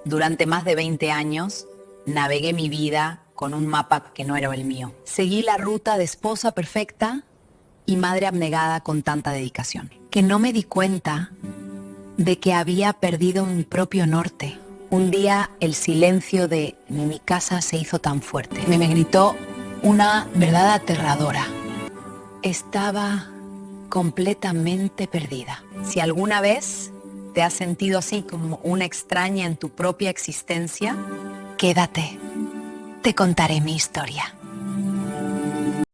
Durante más de 20 años, navegué mi vida con un mapa que no era el mío. Seguí la ruta de esposa perfecta y madre abnegada con tanta dedicación, que no me di cuenta de que había perdido mi propio norte. Un día el silencio de mi casa se hizo tan fuerte. Me gritó una verdad aterradora. Estaba completamente perdida. Si alguna vez te has sentido así como una extraña en tu propia existencia, quédate. Te contaré mi historia.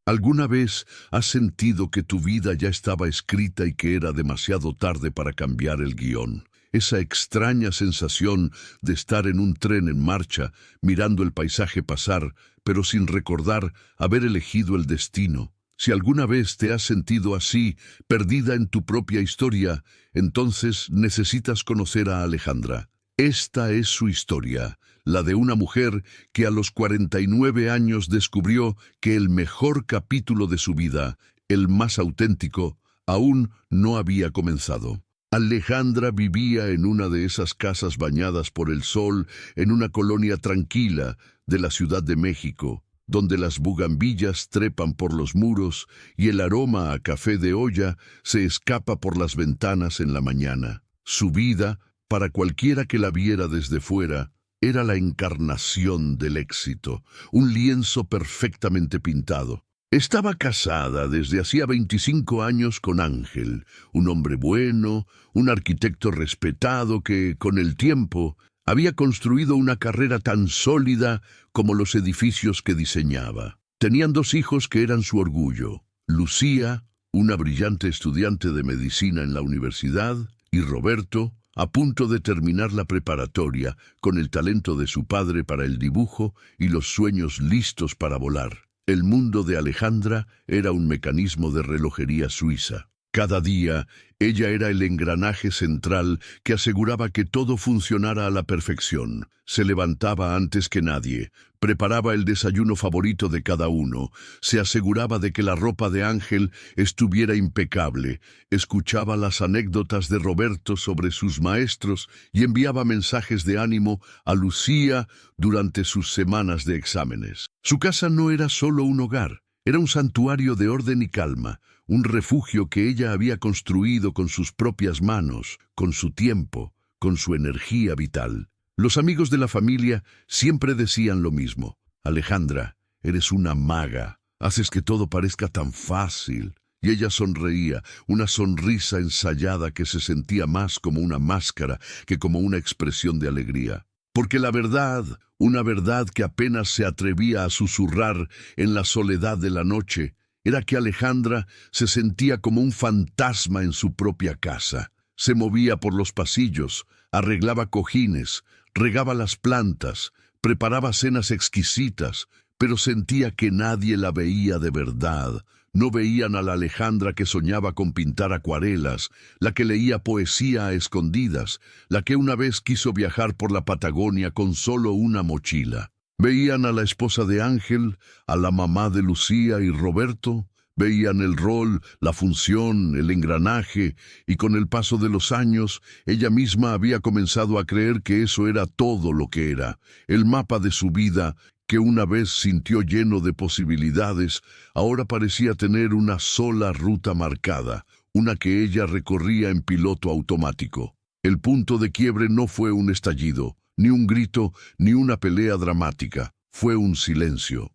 ¿Alguna vez has sentido que tu vida ya estaba escrita y que era demasiado tarde para cambiar el guión? Esa extraña sensación de estar en un tren en marcha, mirando el paisaje pasar, pero sin recordar haber elegido el destino. Si alguna vez te has sentido así, perdida en tu propia historia, entonces necesitas conocer a Alejandra. Esta es su historia, la de una mujer que a los 49 años descubrió que el mejor capítulo de su vida, el más auténtico, aún no había comenzado. Alejandra vivía en una de esas casas bañadas por el sol, en una colonia tranquila de la Ciudad de México, donde las bugambillas trepan por los muros y el aroma a café de olla se escapa por las ventanas en la mañana. Su vida, para cualquiera que la viera desde fuera, era la encarnación del éxito, un lienzo perfectamente pintado. Estaba casada desde hacía 25 años con Ángel, un hombre bueno, un arquitecto respetado que, con el tiempo, había construido una carrera tan sólida como los edificios que diseñaba. Tenían 2 hijos que eran su orgullo: Lucía, una brillante estudiante de medicina en la universidad, y Roberto, a punto de terminar la preparatoria, con el talento de su padre para el dibujo y los sueños listos para volar. El mundo de Alejandra era un mecanismo de relojería suiza. Cada día, ella era el engranaje central que aseguraba que todo funcionara a la perfección. Se levantaba antes que nadie, preparaba el desayuno favorito de cada uno, se aseguraba de que la ropa de Ángel estuviera impecable, escuchaba las anécdotas de Roberto sobre sus maestros y enviaba mensajes de ánimo a Lucía durante sus semanas de exámenes. Su casa no era solo un hogar, era un santuario de orden y calma, un refugio que ella había construido con sus propias manos, con su tiempo, con su energía vital. Los amigos de la familia siempre decían lo mismo: Alejandra, eres una maga, haces que todo parezca tan fácil. Y ella sonreía, una sonrisa ensayada que se sentía más como una máscara que como una expresión de alegría. Porque la verdad, una verdad que apenas se atrevía a susurrar en la soledad de la noche, era que Alejandra se sentía como un fantasma en su propia casa. Se movía por los pasillos, arreglaba cojines, regaba las plantas, preparaba cenas exquisitas, pero sentía que nadie la veía de verdad. No veían a la Alejandra que soñaba con pintar acuarelas, la que leía poesía a escondidas, la que una vez quiso viajar por la Patagonia con solo una mochila. Veían a la esposa de Ángel, a la mamá de Lucía y Roberto, veían el rol, la función, el engranaje, y con el paso de los años, ella misma había comenzado a creer que eso era todo lo que era, el mapa de su vida, que una vez sintió lleno de posibilidades, ahora parecía tener una sola ruta marcada, una que ella recorría en piloto automático. El punto de quiebre no fue un estallido, ni un grito, ni una pelea dramática. Fue un silencio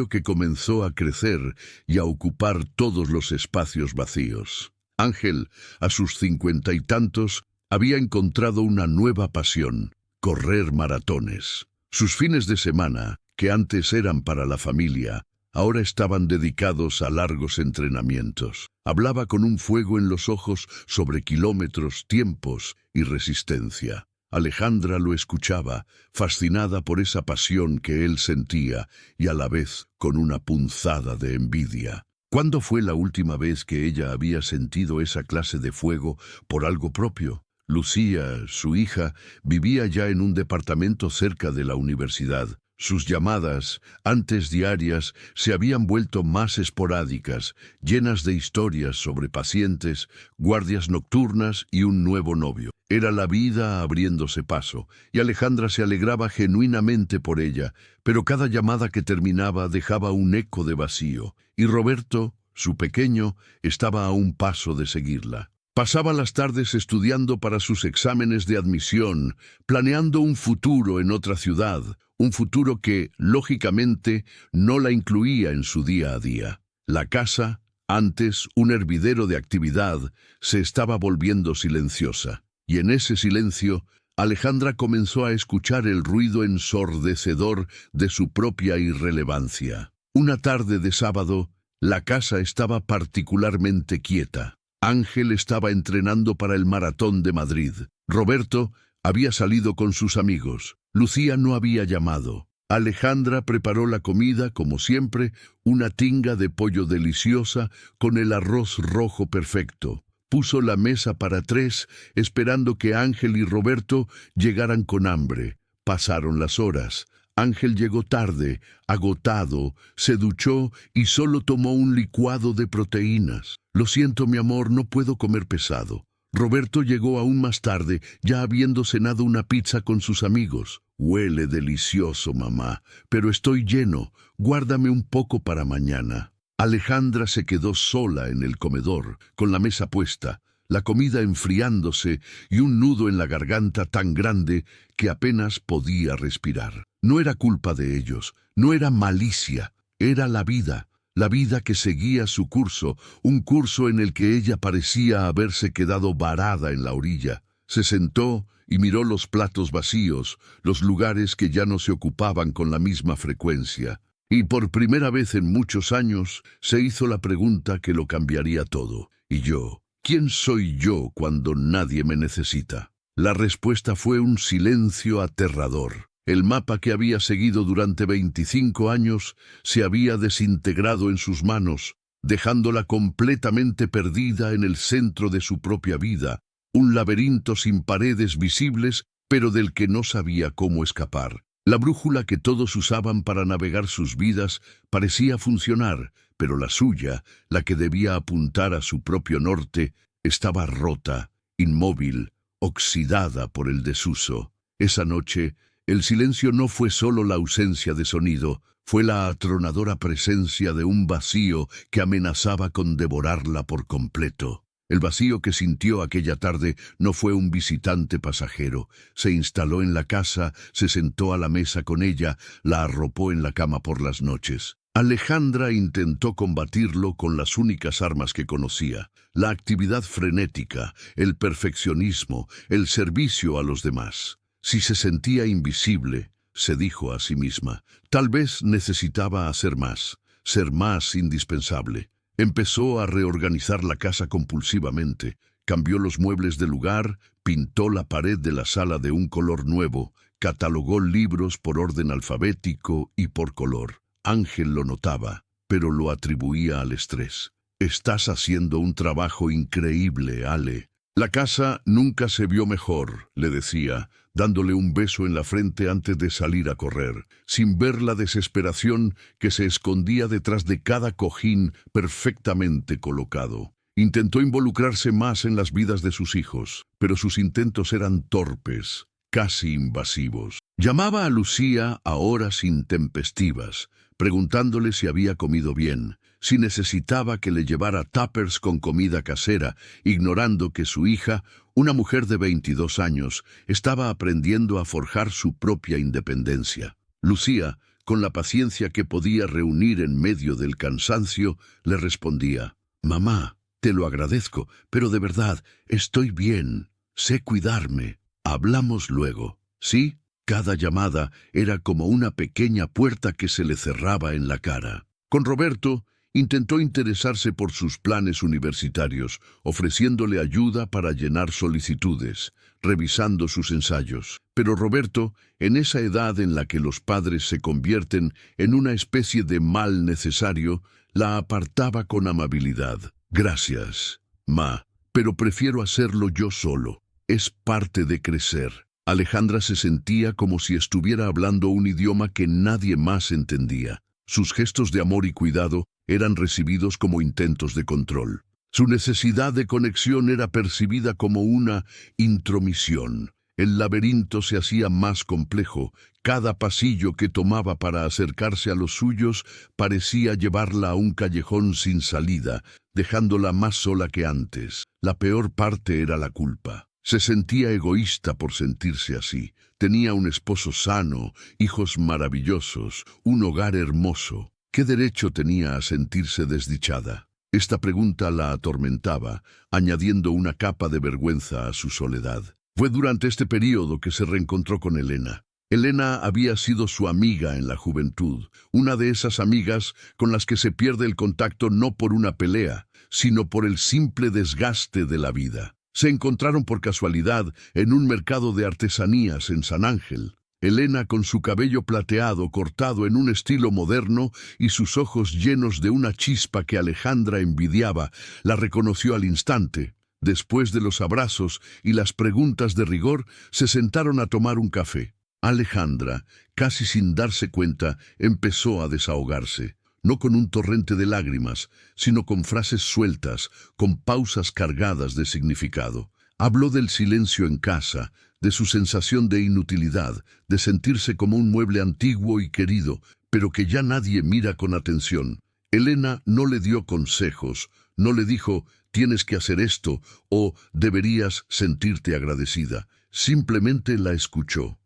que comenzó a crecer y a ocupar todos los espacios vacíos. Ángel, a sus 50 y tantos, había encontrado una nueva pasión: correr maratones. Sus fines de semana, que antes eran para la familia, ahora estaban dedicados a largos entrenamientos. Hablaba con un fuego en los ojos sobre kilómetros, tiempos y resistencia. Alejandra lo escuchaba, fascinada por esa pasión que él sentía y a la vez con una punzada de envidia. ¿Cuándo fue la última vez que ella había sentido esa clase de fuego por algo propio? Lucía, su hija, vivía ya en un departamento cerca de la universidad. Sus llamadas, antes diarias, se habían vuelto más esporádicas, llenas de historias sobre pacientes, guardias nocturnas y un nuevo novio. Era la vida abriéndose paso, y Alejandra se alegraba genuinamente por ella, pero cada llamada que terminaba dejaba un eco de vacío, y Roberto, su pequeño, estaba a un paso de seguirla. Pasaba las tardes estudiando para sus exámenes de admisión, planeando un futuro en otra ciudad, un futuro que, lógicamente, no la incluía en su día a día. La casa, antes un hervidero de actividad, se estaba volviendo silenciosa. Y en ese silencio, Alejandra comenzó a escuchar el ruido ensordecedor de su propia irrelevancia. Una tarde de sábado, la casa estaba particularmente quieta. Ángel estaba entrenando para el maratón de Madrid. Roberto había salido con sus amigos. Lucía no había llamado. Alejandra preparó la comida, como siempre, una tinga de pollo deliciosa con el arroz rojo perfecto. Puso la mesa para 3, esperando que Ángel y Roberto llegaran con hambre. Pasaron las horas. Ángel llegó tarde, agotado, se duchó y solo tomó un licuado de proteínas. Lo siento, mi amor, no puedo comer pesado. Roberto llegó aún más tarde, ya habiendo cenado una pizza con sus amigos. Huele delicioso, mamá, pero estoy lleno. Guárdame un poco para mañana. Alejandra se quedó sola en el comedor, con la mesa puesta, la comida enfriándose y un nudo en la garganta tan grande que apenas podía respirar. No era culpa de ellos, no era malicia, era la vida que seguía su curso, un curso en el que ella parecía haberse quedado varada en la orilla. Se sentó y miró los platos vacíos, los lugares que ya no se ocupaban con la misma frecuencia. Y por primera vez en muchos años se hizo la pregunta que lo cambiaría todo. ¿Y yo? ¿Quién soy yo cuando nadie me necesita? La respuesta fue un silencio aterrador. El mapa que había seguido durante 25 años se había desintegrado en sus manos, dejándola completamente perdida en el centro de su propia vida, un laberinto sin paredes visibles, pero del que no sabía cómo escapar. La brújula que todos usaban para navegar sus vidas parecía funcionar, pero la suya, la que debía apuntar a su propio norte, estaba rota, inmóvil, oxidada por el desuso. Esa noche, el silencio no fue solo la ausencia de sonido, fue la atronadora presencia de un vacío que amenazaba con devorarla por completo. El vacío que sintió aquella tarde no fue un visitante pasajero. Se instaló en la casa, se sentó a la mesa con ella, la arropó en la cama por las noches. Alejandra intentó combatirlo con las únicas armas que conocía: la actividad frenética, el perfeccionismo, el servicio a los demás. Si se sentía invisible, se dijo a sí misma, tal vez necesitaba hacer más, ser más indispensable. Empezó a reorganizar la casa compulsivamente, cambió los muebles de lugar, pintó la pared de la sala de un color nuevo, catalogó libros por orden alfabético y por color. Ángel lo notaba, pero lo atribuía al estrés. «Estás haciendo un trabajo increíble, Ale». La casa nunca se vio mejor, le decía, dándole un beso en la frente antes de salir a correr, sin ver la desesperación que se escondía detrás de cada cojín perfectamente colocado. Intentó involucrarse más en las vidas de sus hijos, pero sus intentos eran torpes, casi invasivos. Llamaba a Lucía a horas intempestivas, preguntándole si había comido bien, si necesitaba que le llevara tuppers con comida casera, ignorando que su hija, una mujer de 22 años, estaba aprendiendo a forjar su propia independencia. Lucía, con la paciencia que podía reunir en medio del cansancio, le respondía: «Mamá, te lo agradezco, pero de verdad, estoy bien, sé cuidarme. Hablamos luego». Sí, cada llamada era como una pequeña puerta que se le cerraba en la cara. Con Roberto, intentó interesarse por sus planes universitarios, ofreciéndole ayuda para llenar solicitudes, revisando sus ensayos. Pero Roberto, en esa edad en la que los padres se convierten en una especie de mal necesario, la apartaba con amabilidad. «Gracias, ma, pero prefiero hacerlo yo solo. Es parte de crecer». Alejandra se sentía como si estuviera hablando un idioma que nadie más entendía. Sus gestos de amor y cuidado eran recibidos como intentos de control. Su necesidad de conexión era percibida como una intromisión. El laberinto se hacía más complejo. Cada pasillo que tomaba para acercarse a los suyos parecía llevarla a un callejón sin salida, dejándola más sola que antes. La peor parte era la culpa. Se sentía egoísta por sentirse así. Tenía un esposo sano, hijos maravillosos, un hogar hermoso. ¿Qué derecho tenía a sentirse desdichada? Esta pregunta la atormentaba, añadiendo una capa de vergüenza a su soledad. Fue durante este periodo que se reencontró con Elena. Elena había sido su amiga en la juventud, una de esas amigas con las que se pierde el contacto no por una pelea, sino por el simple desgaste de la vida. Se encontraron por casualidad en un mercado de artesanías en San Ángel. Elena, con su cabello plateado cortado en un estilo moderno y sus ojos llenos de una chispa que Alejandra envidiaba, la reconoció al instante. Después de los abrazos y las preguntas de rigor, se sentaron a tomar un café. Alejandra, casi sin darse cuenta, empezó a desahogarse. No con un torrente de lágrimas, sino con frases sueltas, con pausas cargadas de significado. Habló del silencio en casa, de su sensación de inutilidad, de sentirse como un mueble antiguo y querido, pero que ya nadie mira con atención. Elena no le dio consejos, no le dijo, tienes que hacer esto, o deberías sentirte agradecida. Simplemente la escuchó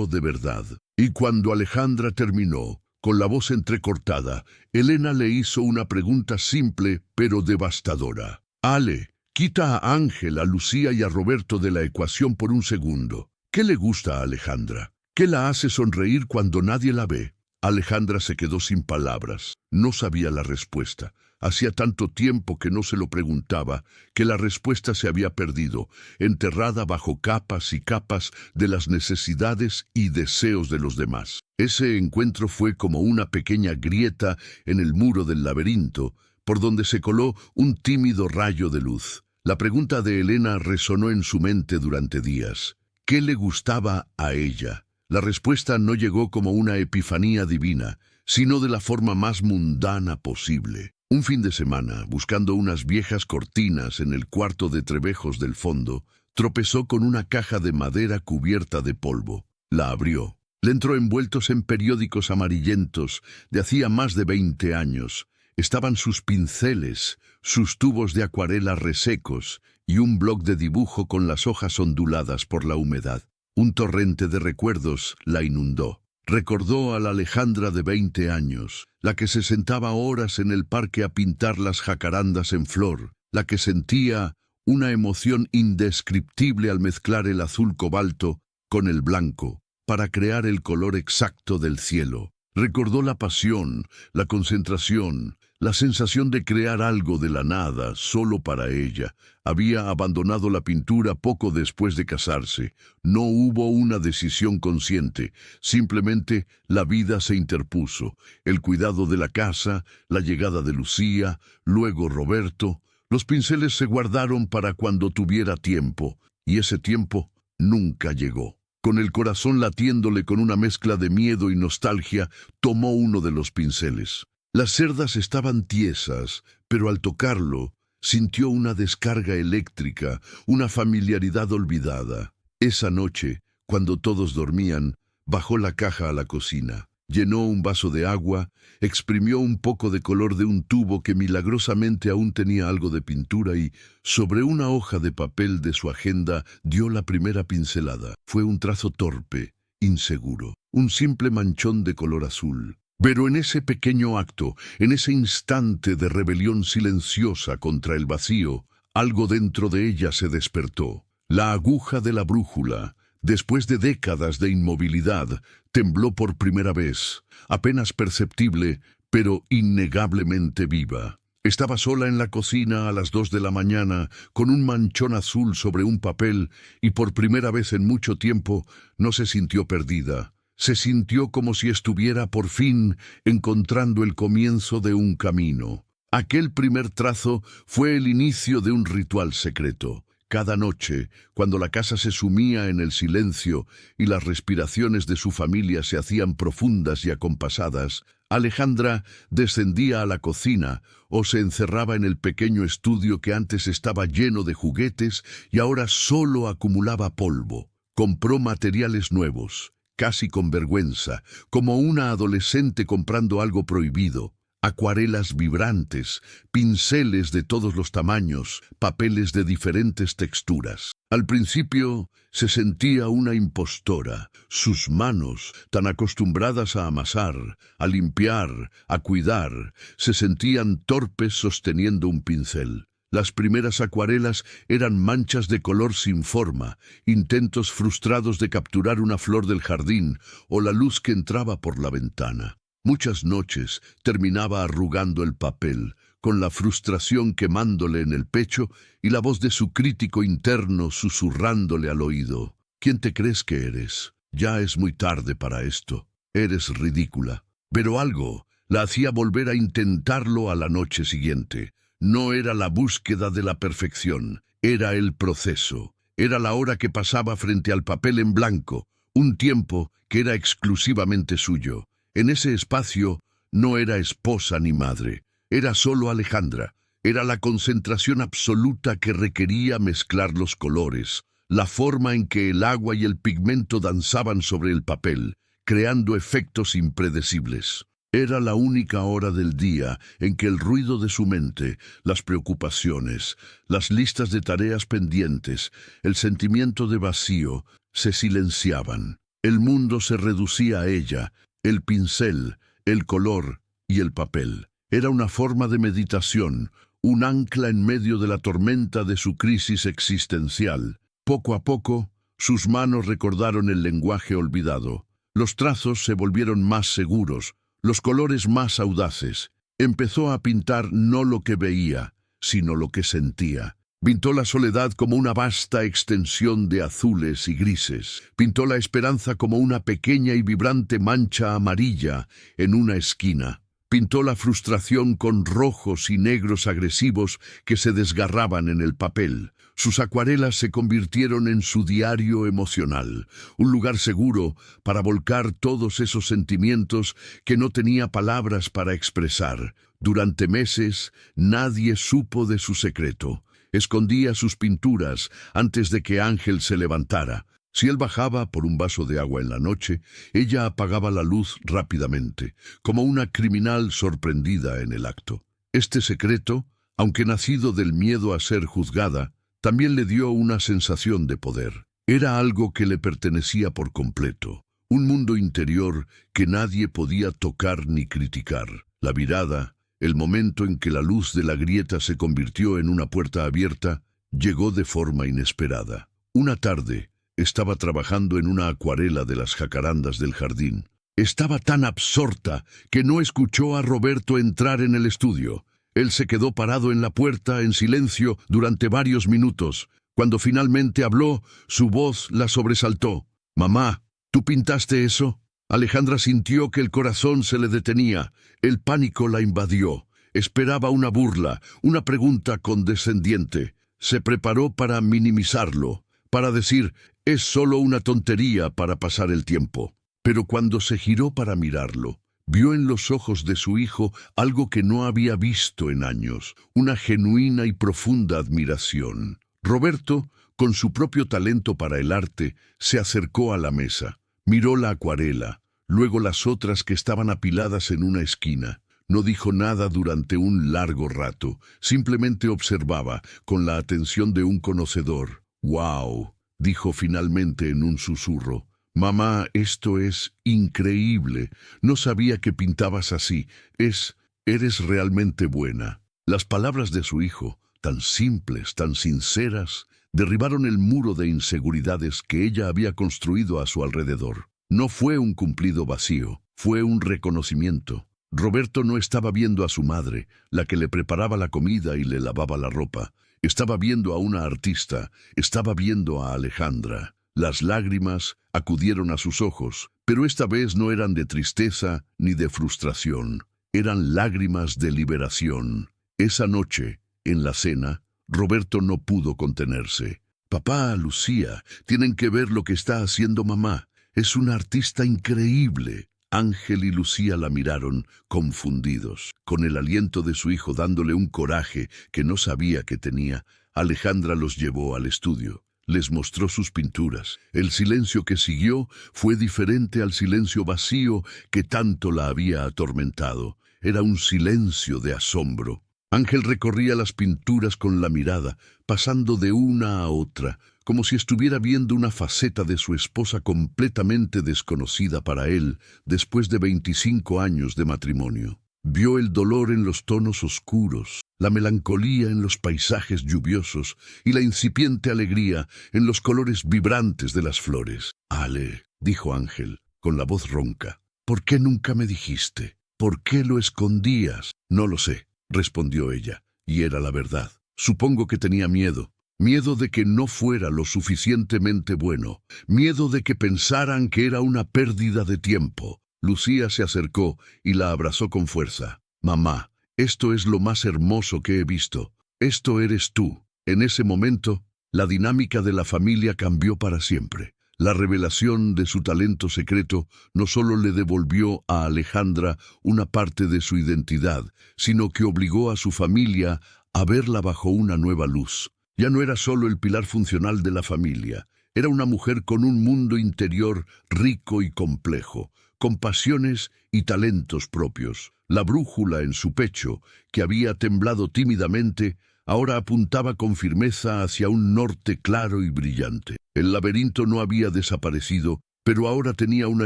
de verdad. Y cuando Alejandra terminó, con la voz entrecortada, Elena le hizo una pregunta simple pero devastadora. Ale, quita a Ángel, a Lucía y a Roberto de la ecuación por un segundo. ¿Qué le gusta a Alejandra? ¿Qué la hace sonreír cuando nadie la ve? Alejandra se quedó sin palabras. No sabía la respuesta. Hacía tanto tiempo que no se lo preguntaba, que la respuesta se había perdido, enterrada bajo capas y capas de las necesidades y deseos de los demás. Ese encuentro fue como una pequeña grieta en el muro del laberinto, por donde se coló un tímido rayo de luz. La pregunta de Elena resonó en su mente durante días. ¿Qué le gustaba a ella? La respuesta no llegó como una epifanía divina, sino de la forma más mundana posible. Un fin de semana, buscando unas viejas cortinas en el cuarto de trebejos del fondo, tropezó con una caja de madera cubierta de polvo. La abrió. Le entró envueltos en periódicos amarillentos de hacía más de 20 años. Estaban sus pinceles, sus tubos de acuarela resecos y un bloc de dibujo con las hojas onduladas por la humedad. Un torrente de recuerdos la inundó. Recordó a la Alejandra de 20 años, la que se sentaba horas en el parque a pintar las jacarandas en flor, la que sentía una emoción indescriptible al mezclar el azul cobalto con el blanco, para crear el color exacto del cielo. Recordó la pasión, la concentración, la sensación de crear algo de la nada, solo para ella. Había abandonado la pintura poco después de casarse. No hubo una decisión consciente, simplemente la vida se interpuso. El cuidado de la casa, la llegada de Lucía, luego Roberto. Los pinceles se guardaron para cuando tuviera tiempo, y ese tiempo nunca llegó. Con el corazón latiéndole con una mezcla de miedo y nostalgia, tomó uno de los pinceles. Las cerdas estaban tiesas, pero al tocarlo, sintió una descarga eléctrica, una familiaridad olvidada. Esa noche, cuando todos dormían, bajó la caja a la cocina. Llenó un vaso de agua, exprimió un poco de color de un tubo que milagrosamente aún tenía algo de pintura y, sobre una hoja de papel de su agenda, dio la primera pincelada. Fue un trazo torpe, inseguro, un simple manchón de color azul. Pero en ese pequeño acto, en ese instante de rebelión silenciosa contra el vacío, algo dentro de ella se despertó. La aguja de la brújula, después de décadas de inmovilidad, tembló por primera vez, apenas perceptible, pero innegablemente viva. Estaba sola en la cocina a las 2 de la mañana, con un manchón azul sobre un papel, y por primera vez en mucho tiempo no se sintió perdida. Se sintió como si estuviera por fin encontrando el comienzo de un camino. Aquel primer trazo fue el inicio de un ritual secreto. Cada noche, cuando la casa se sumía en el silencio y las respiraciones de su familia se hacían profundas y acompasadas, Alejandra descendía a la cocina o se encerraba en el pequeño estudio que antes estaba lleno de juguetes y ahora solo acumulaba polvo. Compró materiales nuevos, casi con vergüenza, como una adolescente comprando algo prohibido. Acuarelas vibrantes, pinceles de todos los tamaños, papeles de diferentes texturas. Al principio se sentía una impostora. Sus manos, tan acostumbradas a amasar, a limpiar, a cuidar, se sentían torpes sosteniendo un pincel. Las primeras acuarelas eran manchas de color sin forma, intentos frustrados de capturar una flor del jardín o la luz que entraba por la ventana. Muchas noches terminaba arrugando el papel, con la frustración quemándole en el pecho y la voz de su crítico interno susurrándole al oído. ¿Quién te crees que eres? Ya es muy tarde para esto. Eres ridícula. Pero algo la hacía volver a intentarlo a la noche siguiente. No era la búsqueda de la perfección, era el proceso. Era la hora que pasaba frente al papel en blanco, un tiempo que era exclusivamente suyo. En ese espacio no era esposa ni madre, era solo Alejandra. Era la concentración absoluta que requería mezclar los colores, la forma en que el agua y el pigmento danzaban sobre el papel, creando efectos impredecibles. Era la única hora del día en que el ruido de su mente, las preocupaciones, las listas de tareas pendientes, el sentimiento de vacío, se silenciaban. El mundo se reducía a ella, el pincel, el color y el papel. Era una forma de meditación, un ancla en medio de la tormenta de su crisis existencial. Poco a poco, sus manos recordaron el lenguaje olvidado. Los trazos se volvieron más seguros, los colores más audaces. Empezó a pintar no lo que veía, sino lo que sentía. Pintó la soledad como una vasta extensión de azules y grises. Pintó la esperanza como una pequeña y vibrante mancha amarilla en una esquina. Pintó la frustración con rojos y negros agresivos que se desgarraban en el papel. Sus acuarelas se convirtieron en su diario emocional, un lugar seguro para volcar todos esos sentimientos que no tenía palabras para expresar. Durante meses, nadie supo de su secreto. Escondía sus pinturas antes de que Ángel se levantara. Si él bajaba por un vaso de agua en la noche, ella apagaba la luz rápidamente, como una criminal sorprendida en el acto. Este secreto, aunque nacido del miedo a ser juzgada, también le dio una sensación de poder. Era algo que le pertenecía por completo, un mundo interior que nadie podía tocar ni criticar. La mirada, el momento en que la luz de la grieta se convirtió en una puerta abierta, llegó de forma inesperada. Una tarde, estaba trabajando en una acuarela de las jacarandas del jardín. Estaba tan absorta que no escuchó a Roberto entrar en el estudio. Él se quedó parado en la puerta en silencio durante varios minutos. Cuando finalmente habló, su voz la sobresaltó. «Mamá, ¿tú pintaste eso?» Alejandra sintió que el corazón se le detenía. El pánico la invadió. Esperaba una burla, una pregunta condescendiente. Se preparó para minimizarlo, para decir, es solo una tontería para pasar el tiempo. Pero cuando se giró para mirarlo, vio en los ojos de su hijo algo que no había visto en años, una genuina y profunda admiración. Roberto, con su propio talento para el arte, se acercó a la mesa. Miró la acuarela, luego las otras que estaban apiladas en una esquina. No dijo nada durante un largo rato, simplemente observaba, con la atención de un conocedor. «¡Wow!», dijo finalmente en un susurro. «Mamá, esto es increíble. No sabía que pintabas así. Eres realmente buena». Las palabras de su hijo, tan simples, tan sinceras, derribaron el muro de inseguridades que ella había construido a su alrededor. No fue un cumplido vacío, fue un reconocimiento. Roberto no estaba viendo a su madre, la que le preparaba la comida y le lavaba la ropa. Estaba viendo a una artista, estaba viendo a Alejandra. Las lágrimas acudieron a sus ojos, pero esta vez no eran de tristeza ni de frustración. Eran lágrimas de liberación. Esa noche, en la cena, Roberto no pudo contenerse. Papá, Lucía, tienen que ver lo que está haciendo mamá. Es una artista increíble. Ángel y Lucía la miraron, confundidos. Con el aliento de su hijo dándole un coraje que no sabía que tenía, Alejandra los llevó al estudio. Les mostró sus pinturas. El silencio que siguió fue diferente al silencio vacío que tanto la había atormentado. Era un silencio de asombro. Ángel recorría las pinturas con la mirada, pasando de una a otra, como si estuviera viendo una faceta de su esposa completamente desconocida para él después de 25 años de matrimonio. Vio el dolor en los tonos oscuros, la melancolía en los paisajes lluviosos y la incipiente alegría en los colores vibrantes de las flores. «Ale», dijo Ángel, con la voz ronca, «¿por qué nunca me dijiste? ¿Por qué lo escondías?» «No lo sé», respondió ella, y era la verdad. «Supongo que tenía miedo. Miedo de que no fuera lo suficientemente bueno. Miedo de que pensaran que era una pérdida de tiempo». Lucía se acercó y la abrazó con fuerza. «Mamá, esto es lo más hermoso que he visto. Esto eres tú». En ese momento, la dinámica de la familia cambió para siempre. La revelación de su talento secreto no solo le devolvió a Alejandra una parte de su identidad, sino que obligó a su familia a verla bajo una nueva luz. Ya no era solo el pilar funcional de la familia, era una mujer con un mundo interior rico y complejo, con pasiones y talentos propios. La brújula en su pecho, que había temblado tímidamente, ahora apuntaba con firmeza hacia un norte claro y brillante. El laberinto no había desaparecido, pero ahora tenía una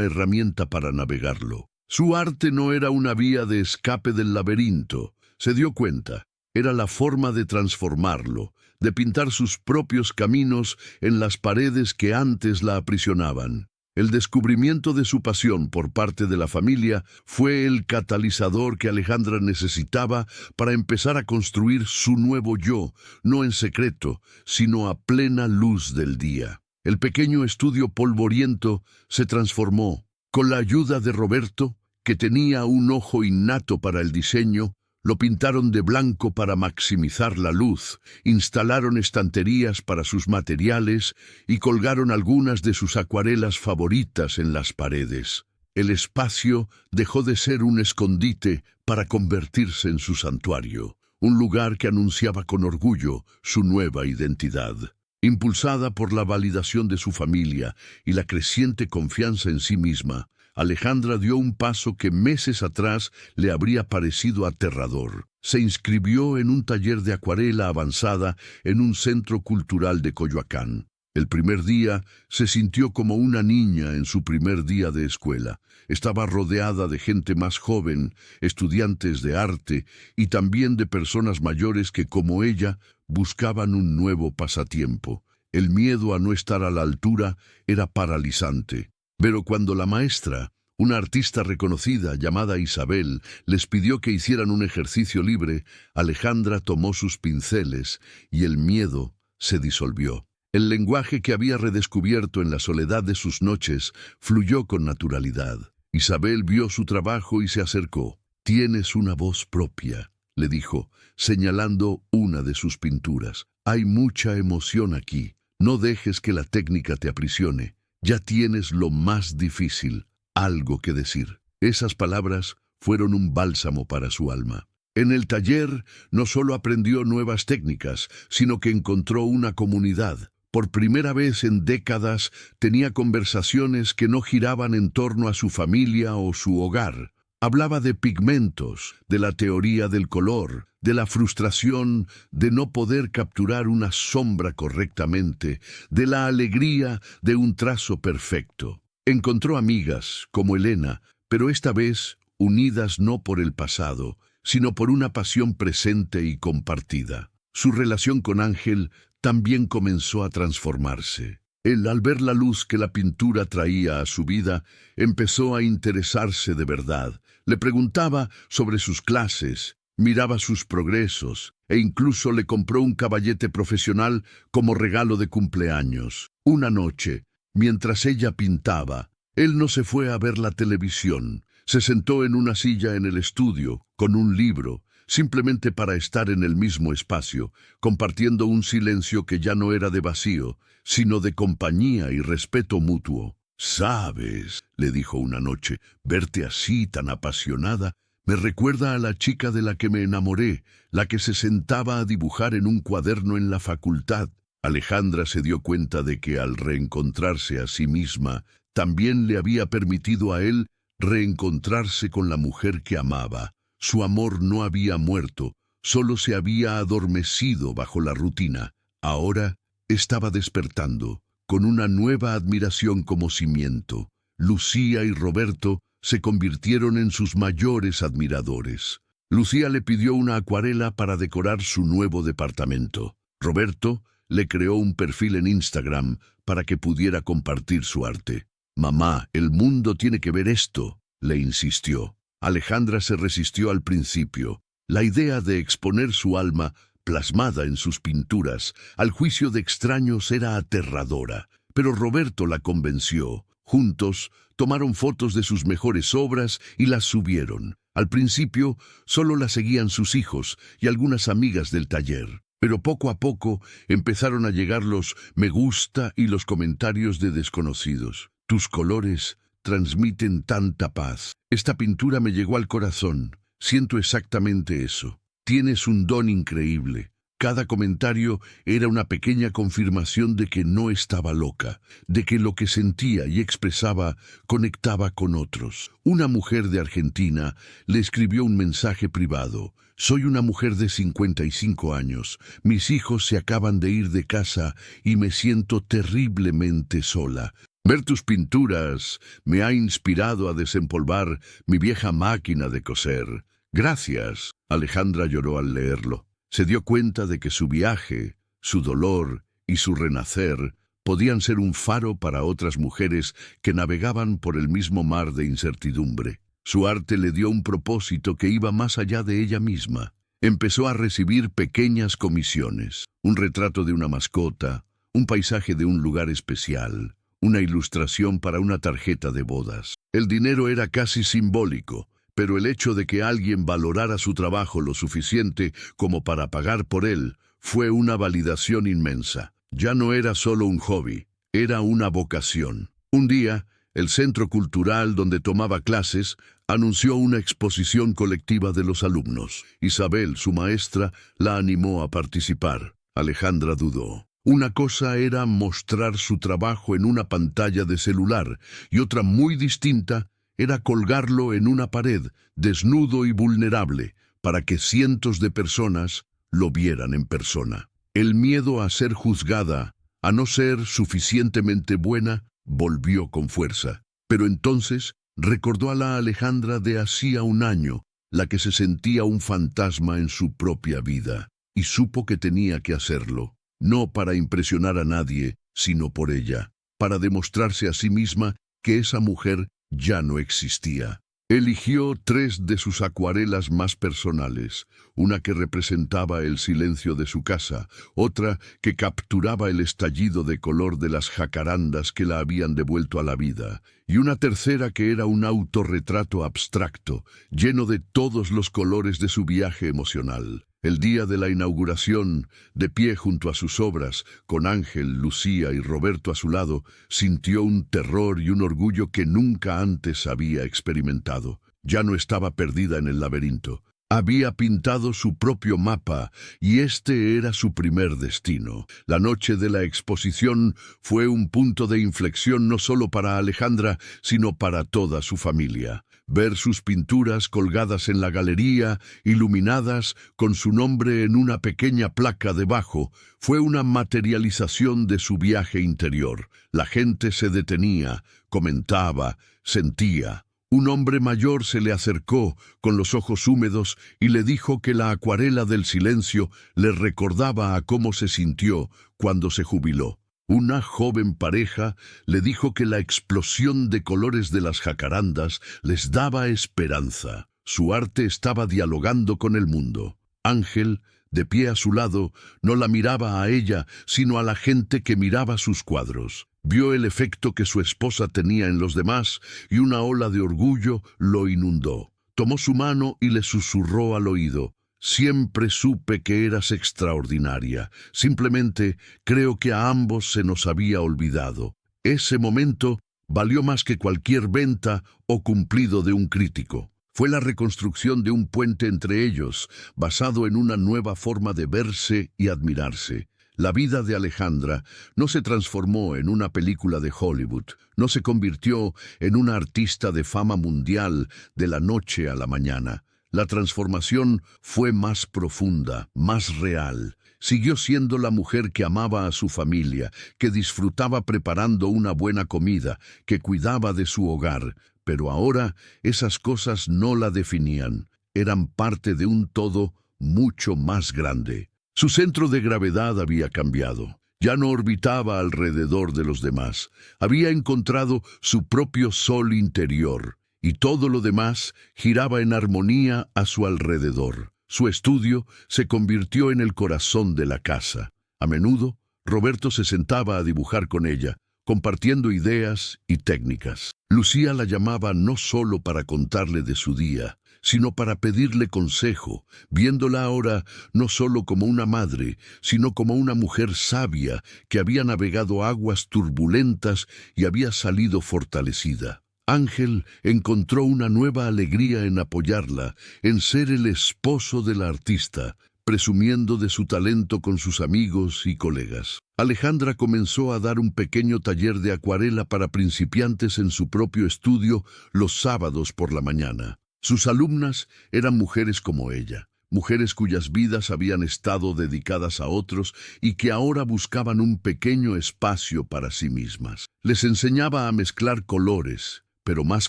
herramienta para navegarlo. Su arte no era una vía de escape del laberinto, se dio cuenta. Era la forma de transformarlo, de pintar sus propios caminos en las paredes que antes la aprisionaban. El descubrimiento de su pasión por parte de la familia fue el catalizador que Alejandra necesitaba para empezar a construir su nuevo yo, no en secreto, sino a plena luz del día. El pequeño estudio polvoriento se transformó. Con la ayuda de Roberto, que tenía un ojo innato para el diseño, lo pintaron de blanco para maximizar la luz, instalaron estanterías para sus materiales y colgaron algunas de sus acuarelas favoritas en las paredes. El espacio dejó de ser un escondite para convertirse en su santuario, un lugar que anunciaba con orgullo su nueva identidad. Impulsada por la validación de su familia y la creciente confianza en sí misma, Alejandra dio un paso que meses atrás le habría parecido aterrador. Se inscribió en un taller de acuarela avanzada en un centro cultural de Coyoacán. El primer día se sintió como una niña en su primer día de escuela. Estaba rodeada de gente más joven, estudiantes de arte y también de personas mayores que, como ella, buscaban un nuevo pasatiempo. El miedo a no estar a la altura era paralizante. Pero cuando la maestra, una artista reconocida llamada Isabel, les pidió que hicieran un ejercicio libre, Alejandra tomó sus pinceles y el miedo se disolvió. El lenguaje que había redescubierto en la soledad de sus noches fluyó con naturalidad. Isabel vio su trabajo y se acercó. «Tienes una voz propia», le dijo, señalando una de sus pinturas. «Hay mucha emoción aquí. No dejes que la técnica te aprisione. Ya tienes lo más difícil, algo que decir». Esas palabras fueron un bálsamo para su alma. En el taller no solo aprendió nuevas técnicas, sino que encontró una comunidad. Por primera vez en décadas tenía conversaciones que no giraban en torno a su familia o su hogar. Hablaba de pigmentos, de la teoría del color, de la frustración de no poder capturar una sombra correctamente, de la alegría de un trazo perfecto. Encontró amigas, como Elena, pero esta vez unidas no por el pasado, sino por una pasión presente y compartida. Su relación con Ángel también comenzó a transformarse. Él, al ver la luz que la pintura traía a su vida, empezó a interesarse de verdad. Le preguntaba sobre sus clases, miraba sus progresos e incluso le compró un caballete profesional como regalo de cumpleaños. Una noche, mientras ella pintaba, él no se fue a ver la televisión. Se sentó en una silla en el estudio, con un libro. simplemente para estar en el mismo espacio, compartiendo un silencio que ya no era de vacío, sino de compañía y respeto mutuo. «Sabes», le dijo una noche, «verte así tan apasionada me recuerda a la chica de la que me enamoré, la que se sentaba a dibujar en un cuaderno en la facultad». Alejandra se dio cuenta de que al reencontrarse a sí misma, también le había permitido a él reencontrarse con la mujer que amaba. Su amor no había muerto, solo se había adormecido bajo la rutina. Ahora estaba despertando, con una nueva admiración como cimiento. Lucía y Roberto se convirtieron en sus mayores admiradores. Lucía le pidió una acuarela para decorar su nuevo departamento. Roberto le creó un perfil en Instagram para que pudiera compartir su arte. «Mamá, el mundo tiene que ver esto», le insistió. Alejandra se resistió al principio. La idea de exponer su alma, plasmada en sus pinturas, al juicio de extraños era aterradora. Pero Roberto la convenció. Juntos, tomaron fotos de sus mejores obras y las subieron. Al principio, solo la seguían sus hijos y algunas amigas del taller. Pero poco a poco empezaron a llegar los me gusta y los comentarios de desconocidos. «Tus colores transmiten tanta paz. Esta pintura me llegó al corazón. Siento exactamente eso. Tienes un don increíble». Cada comentario era una pequeña confirmación de que no estaba loca, de que lo que sentía y expresaba conectaba con otros. Una mujer de Argentina le escribió un mensaje privado. «Soy una mujer de 55 años. Mis hijos se acaban de ir de casa y me siento terriblemente sola. Ver tus pinturas me ha inspirado a desempolvar mi vieja máquina de coser. Gracias». Alejandra lloró al leerlo. Se dio cuenta de que su viaje, su dolor y su renacer podían ser un faro para otras mujeres que navegaban por el mismo mar de incertidumbre. Su arte le dio un propósito que iba más allá de ella misma. Empezó a recibir pequeñas comisiones, un retrato de una mascota, un paisaje de un lugar especial, una ilustración para una tarjeta de bodas. El dinero era casi simbólico, pero el hecho de que alguien valorara su trabajo lo suficiente como para pagar por él fue una validación inmensa. Ya no era solo un hobby, era una vocación. Un día, el centro cultural donde tomaba clases anunció una exposición colectiva de los alumnos. Isabel, su maestra, la animó a participar. Alejandra dudó. Una cosa era mostrar su trabajo en una pantalla de celular y otra muy distinta era colgarlo en una pared, desnudo y vulnerable, para que cientos de personas lo vieran en persona. El miedo a ser juzgada, a no ser suficientemente buena, volvió con fuerza. Pero entonces recordó a la Alejandra de hacía un año, la que se sentía un fantasma en su propia vida, y supo que tenía que hacerlo, no para impresionar a nadie, sino por ella, para demostrarse a sí misma que esa mujer ya no existía. Eligió 3 de sus acuarelas más personales, una que representaba el silencio de su casa, otra que capturaba el estallido de color de las jacarandas que la habían devuelto a la vida, y una tercera que era un autorretrato abstracto, lleno de todos los colores de su viaje emocional. El día de la inauguración, de pie junto a sus obras, con Ángel, Lucía y Roberto a su lado, sintió un terror y un orgullo que nunca antes había experimentado. Ya no estaba perdida en el laberinto. Había pintado su propio mapa y este era su primer destino. La noche de la exposición fue un punto de inflexión no solo para Alejandra, sino para toda su familia. Ver sus pinturas colgadas en la galería, iluminadas, con su nombre en una pequeña placa debajo, fue una materialización de su viaje interior. La gente se detenía, comentaba, sentía. Un hombre mayor se le acercó, con los ojos húmedos, y le dijo que la acuarela del silencio le recordaba a cómo se sintió cuando se jubiló. Una joven pareja le dijo que la explosión de colores de las jacarandas les daba esperanza. Su arte estaba dialogando con el mundo. Ángel, de pie a su lado, no la miraba a ella, sino a la gente que miraba sus cuadros. Vio el efecto que su esposa tenía en los demás y una ola de orgullo lo inundó. Tomó su mano y le susurró al oído: Siempre supe que eras extraordinaria. Simplemente creo que a ambos se nos había olvidado. Ese momento valió más que cualquier venta o cumplido de un crítico. Fue la reconstrucción de un puente entre ellos, basado en una nueva forma de verse y admirarse. La vida de Alejandra no se transformó en una película de Hollywood, no se convirtió en una artista de fama mundial de la noche a la mañana. La transformación fue más profunda, más real. Siguió siendo la mujer que amaba a su familia, que disfrutaba preparando una buena comida, que cuidaba de su hogar. Pero ahora esas cosas no la definían. Eran parte de un todo mucho más grande. Su centro de gravedad había cambiado. Ya no orbitaba alrededor de los demás. Había encontrado su propio sol interior, y todo lo demás giraba en armonía a su alrededor. Su estudio se convirtió en el corazón de la casa. A menudo, Roberto se sentaba a dibujar con ella, compartiendo ideas y técnicas. Lucía la llamaba no solo para contarle de su día, sino para pedirle consejo, viéndola ahora no solo como una madre, sino como una mujer sabia que había navegado aguas turbulentas y había salido fortalecida. Ángel encontró una nueva alegría en apoyarla, en ser el esposo de la artista, presumiendo de su talento con sus amigos y colegas. Alejandra comenzó a dar un pequeño taller de acuarela para principiantes en su propio estudio los sábados por la mañana. Sus alumnas eran mujeres como ella, mujeres cuyas vidas habían estado dedicadas a otros y que ahora buscaban un pequeño espacio para sí mismas. Les enseñaba a mezclar colores, pero más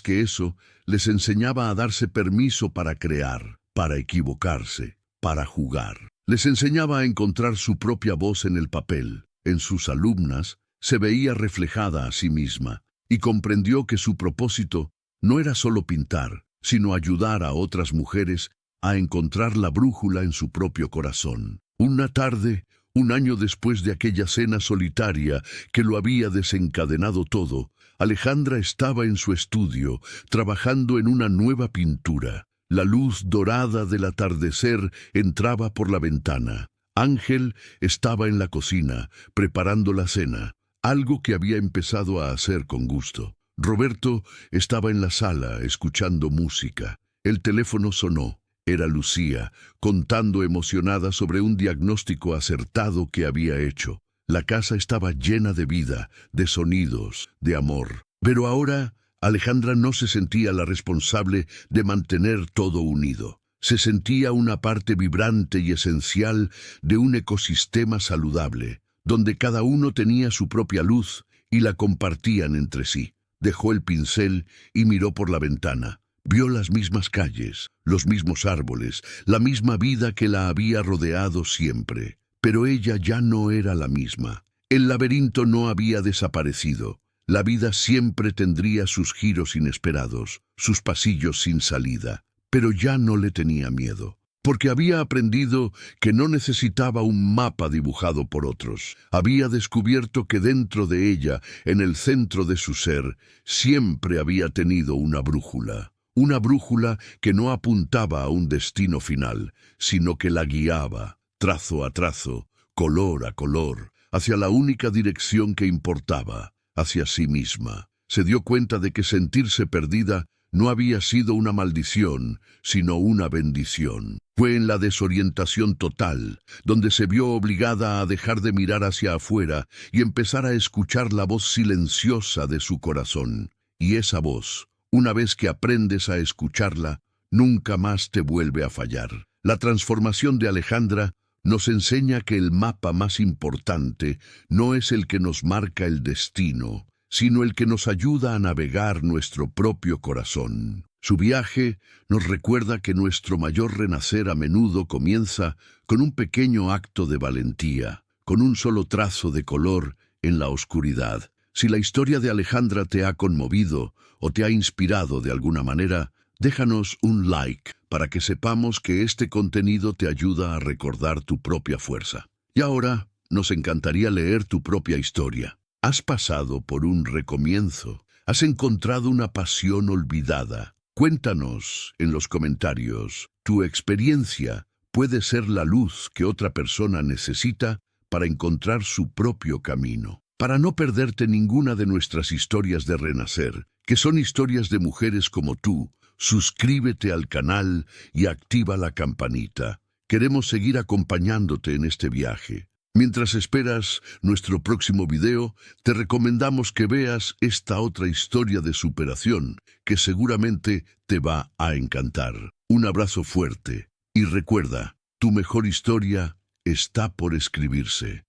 que eso, les enseñaba a darse permiso para crear, para equivocarse, para jugar. Les enseñaba a encontrar su propia voz en el papel. En sus alumnas se veía reflejada a sí misma y comprendió que su propósito no era solo pintar, sino ayudar a otras mujeres a encontrar la brújula en su propio corazón. Una tarde, un año después de aquella cena solitaria que lo había desencadenado todo, Alejandra estaba en su estudio, trabajando en una nueva pintura. La luz dorada del atardecer entraba por la ventana. Ángel estaba en la cocina, preparando la cena, algo que había empezado a hacer con gusto. Roberto estaba en la sala, escuchando música. El teléfono sonó. Era Lucía, contando emocionada sobre un diagnóstico acertado que había hecho. La casa estaba llena de vida, de sonidos, de amor. Pero ahora, Alejandra no se sentía la responsable de mantener todo unido. Se sentía una parte vibrante y esencial de un ecosistema saludable, donde cada uno tenía su propia luz y la compartían entre sí. Dejó el pincel y miró por la ventana. Vio las mismas calles, los mismos árboles, la misma vida que la había rodeado siempre. Pero ella ya no era la misma. El laberinto no había desaparecido. La vida siempre tendría sus giros inesperados, sus pasillos sin salida. Pero ya no le tenía miedo, porque había aprendido que no necesitaba un mapa dibujado por otros. Había descubierto que dentro de ella, en el centro de su ser, siempre había tenido una brújula que no apuntaba a un destino final, sino que la guiaba, trazo a trazo, color a color, hacia la única dirección que importaba, hacia sí misma. Se dio cuenta de que sentirse perdida no había sido una maldición, sino una bendición. Fue en la desorientación total, donde se vio obligada a dejar de mirar hacia afuera y empezar a escuchar la voz silenciosa de su corazón. Y esa voz, una vez que aprendes a escucharla, nunca más te vuelve a fallar. La transformación de Alejandra nos enseña que el mapa más importante no es el que nos marca el destino, sino el que nos ayuda a navegar nuestro propio corazón. Su viaje nos recuerda que nuestro mayor renacer a menudo comienza con un pequeño acto de valentía, con un solo trazo de color en la oscuridad. Si la historia de Alejandra te ha conmovido o te ha inspirado de alguna manera, déjanos un like para que sepamos que este contenido te ayuda a recordar tu propia fuerza. Y ahora, nos encantaría leer tu propia historia. ¿Has pasado por un recomienzo? ¿Has encontrado una pasión olvidada? Cuéntanos en los comentarios tu experiencia. puede ser la luz que otra persona necesita para encontrar su propio camino. Para no perderte ninguna de nuestras historias de renacer, que son historias de mujeres como tú, suscríbete al canal y activa la campanita. Queremos seguir acompañándote en este viaje. Mientras esperas nuestro próximo video, te recomendamos que veas esta otra historia de superación que seguramente te va a encantar. Un abrazo fuerte y recuerda, tu mejor historia está por escribirse.